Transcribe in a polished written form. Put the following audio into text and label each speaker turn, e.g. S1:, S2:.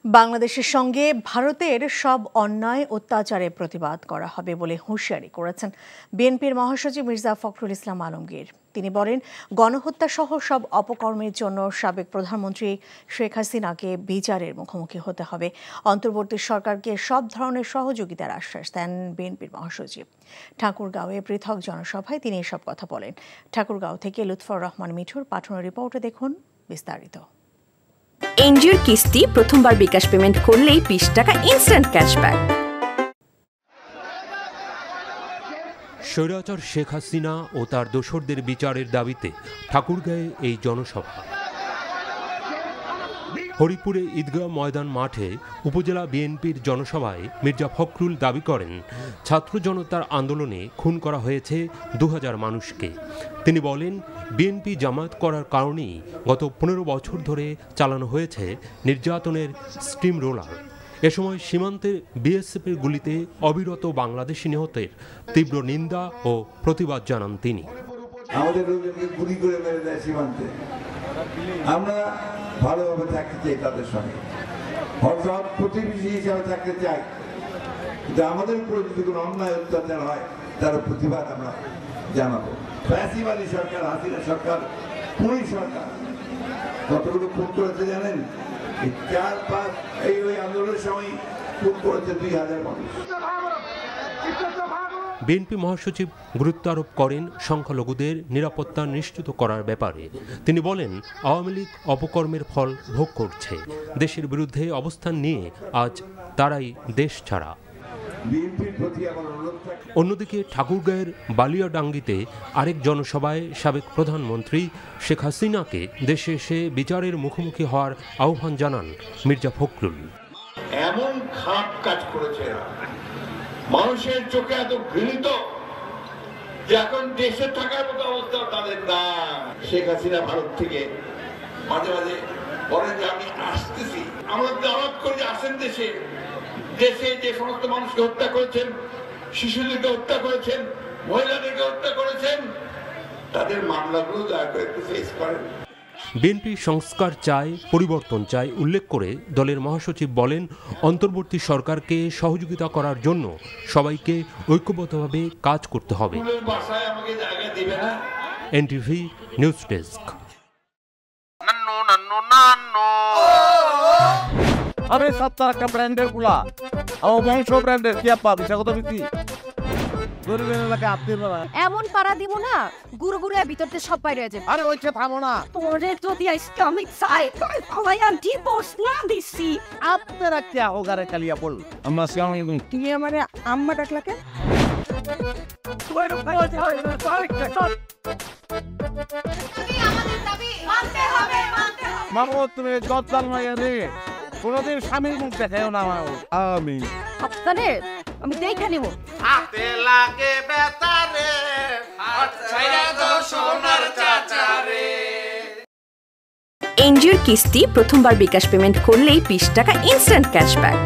S1: বাংলাদেশের সঙ্গে ভারতের সব অন্যায় অত্যাচারের প্রতিবাদ করা হবে বলে হুঁশিয়ারি করেছেন বিএনপির মহাসচিব মির্জা ফখরুল ইসলাম আলমগীর। তিনি বলেন, গণহত্যা সহ সব অপকর্মের জন্য সাবেক প্রধানমন্ত্রী শেখ হাসিনাকে বিচারের মুখোমুখি হতে হবে। অন্তর্বর্তী সরকারকে সব ধরনের সহযোগিতার আশ্বাস দেন বিএনপির মহাসচিব। ঠাকুরগাঁওয়ে পৃথক জনসভায় তিনি এসব কথা বলেন। ঠাকুরগাঁও থেকে লুৎফর রহমান মিঠুর পাঠানো রিপোর্টে দেখুন বিস্তারিত।
S2: এনজিওর কিস্তি প্রথমবার বিকাশ পেমেন্ট করলেই 20 টাকা ইনস্ট্যান্ট ক্যাশব্যাক।
S3: স্বৈরাচার শেখ হাসিনা ও তার দোসরদের বিচারের দাবিতে ঠাকুরগাঁয়ে এই জনসভা। হরিপুরে ঈদগাহ ময়দান মাঠে উপজেলা বিএনপির জনসভায় মির্জা ফখরুল দাবি করেন, ছাত্র জনতার আন্দোলনে খুন করা হয়েছে 2000 মানুষকে। তিনি বলেন, বিএনপি জামায়াত করার কারণেই গত 15 বছর ধরে চালানো হয়েছে নির্যাতনের স্টিম রোলার। এ সময় সীমান্তে বিএসএফের গুলিতে অবিরত বাংলাদেশি নিহতের তীব্র নিন্দা ও প্রতিবাদ জানান তিনি।
S4: আমাদের লোকজনকে গুলি করে মেরে দেয় সীমান্তে। আমরা ভালোভাবে থাকতে চাই, তাদের সঙ্গে অর্থাৎ প্রতিবেশী হিসাবে থাকতে চাই, কিন্তু আমাদের উপরে যদি কোনো অন্যায় অত্যাচার হয় তার প্রতিবাদ আমরা জানাবো। ফ্যাসিবাদী সরকার, হাসিনা সরকার, পুলিশ সরকার কতগুলো খুন করেছে জানেন? এই 4-5 এই আন্দোলনের সময় খুন করেছে 2000 মানুষ।
S3: বিএনপি মহাসচিব গুরুত্ব আরোপ করেন সংখ্যালঘুদের নিরাপত্তা নিশ্চিত করার ব্যাপারে। তিনি বলেন, আওয়ামী লীগ অপকর্মের ফল ভোগ করছে। দেশের বিরুদ্ধে অবস্থান নিয়ে আজ তারাই দেশ ছাড়া। অন্যদিকে ঠাকুরগাঁয়ের বালিয়াডাঙ্গিতে আরেক জনসভায় সাবেক প্রধানমন্ত্রী শেখ হাসিনাকে দেশে এসে বিচারের মুখোমুখি হওয়ার আহ্বান জানান মির্জা ফখরুল।
S5: এমন খারাপ কাজ করেছে, মানুষের চোখে এত ঘৃণিত যে এখন দেশে থাকার মতো অবস্থা তাদের না। শেখ হাসিনা ভারত থেকে মাঝে মাঝে বলেন যে আমি আসতেছি, আমরা দাওয়াত করি যে আসেন দেশে। দেশে যে সমস্ত মানুষকে হত্যা করেছেন, শিশুদেরকে হত্যা করেছেন, মহিলাদেরকে হত্যা করেছেন, তাদের মামলাগুলো দয়া করে একটু ফেস করেন।
S3: বিএনপি সংস্কার চায়, পরিবর্তন চায় উল্লেখ করে দলের মহাসচিব বলেন, অন্তর্বর্তী সরকারকে সহযোগিতা করার জন্য সবাইকে ঐক্যবদ্ধভাবে কাজ করতে হবে। NTV news desk.
S6: আরে 70 ব্র্যান্ডের গুলা ও বংশ ব্র্যান্ডের কি আপা বিষয় কত বিক্রি
S7: এমন পাড়া দিব না, গুরু গুরু ভিতরতে সব বাইরে হয়ে যাবে।
S6: আরে ওইটা থামো না,
S7: তোরে যদি ইসলামিক সাইড সবাই ডিভোর্স না দিছি।
S6: আপনারা কি ওগারে কালিয়া বল আমরা সিয়াম
S7: তুমি আমারে আম্মা ডাকলা কেন?
S6: মামু তুমি গদ্দাল মাইয়া রে, কোনদিন স্বামীর মুখ দেখাও না। আমি
S7: আপনারে আমি দেখে নিব।
S8: হাতে লাগে বেতারে হাত ছাইরা দাও সোনার চাচারে।
S2: এনজিওর কিস্তি প্রথমবার বিকাশ পেমেন্ট করলেই 20 টাকা ইনস্ট্যান্ট ক্যাশব্যাক।